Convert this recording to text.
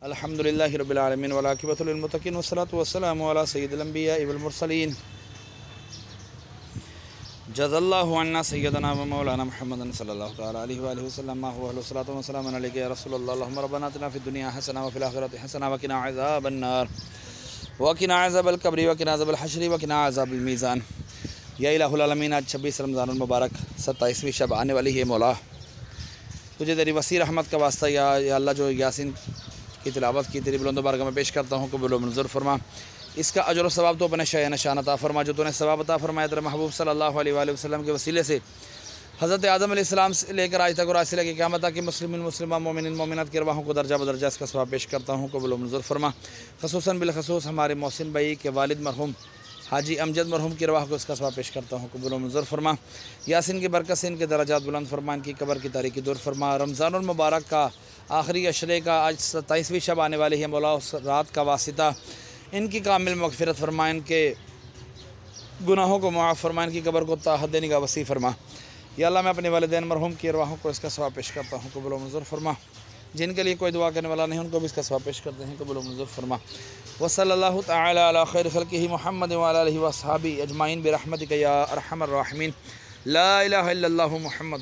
अल्हम्दुलिल्लाहि रब्बिल आलमीन वल आक़िबतु लिल मुत्तक़ीन वस्सलातु वस्सलामु अला सय्यिदिल अंबिया वल मुरसलीन जज़ल्लाहु अन्ना सय्यदना व मौलाना मुहम्मदन सल्लल्लाहु तआला अलैहि व आलिहि वसल्लम मा हुवा सल्लल्लाहु व सल्लम अलैका या रसूलल्लाह अल्लाहुम्मा रब्बना आतिना फ़िद दुनिया हसना व फ़िल आख़िरति हसना व क़िना अज़ाबन नार व क़िना अज़ाबल क़ब्रि व क़िना अज़ाबल हश्र व क़िना अज़ाबल मीज़ान। या इलाहुल आलमीन, आज 26 रमज़ानुल मुबारक 27वीं शब आने वाली है। मौला तुझे तेरी वसी रहमत का वास्ता या अल्लाह जो यासीन की तिलावत की तेरी बुलंद बारगाह में पेश करता हूँ, कबूल व मंजूर फरमा। इसका अजर व सवाब तो अपने शय नशान अता फरमा, जो तूने सवाब अता फरमाया तेरे महबूब सल्लल्लाहु अलैहि वसल्लम के वसीले से हज़रत आदम अलैहिस्सलाम से लेकर आज तक और आज से लेकर क़यामत तक के मुस्लिमीन मुस्लिमा मोमिनीन मोमिनात की अरवाहों को दर्जा बदर्जा इसका सवाब पेश करता हूँ, कबूल व मंजूर फरमा। ख़ुसूसन बिलख़ुसूस हमारे मोहसिन भाई के वालिद मरहूम हाजी अमजद मरहूम की रवाह को इसका सवाब पेश करता हूँ, कबूल व मंजूर फरमा। यासीन की बरकत से इनके दर्जात बुलंद फरमा, इनकी कब्र की तारीकी दूर फरमा। रमज़ानुल मुबारक का आखिरी अशरे का आज 27वीं शब आने वाली है। मौला उस रात का वासिता इनकी कामिल मग़फ़िरत फरमा, इनके गुनाहों को मुआफ़ फरमा, इनकी कब्र को ताहत देने का वसी फरमा। या अल्लाह, मैं अपने वालिदैन मरहूम की अरवाहों को इसका सवाब पेश करता हूँ, कबूल व मंजूर फरमा। जिनके लिए कोई दुआ करने वाला नहीं उनको भी इसका सवाब पेश करते हैं, कबूल व मंजूर फरमा। व सल्लल्लाहु तआला अला खैर खल्क़िही मुहम्मद व अला आलिहि व अस्हाबिही अजमाइन बिरहमतिका या अरहमर राहिमीन। ला इलाहा इल्लल्लाहु मुहम्मद।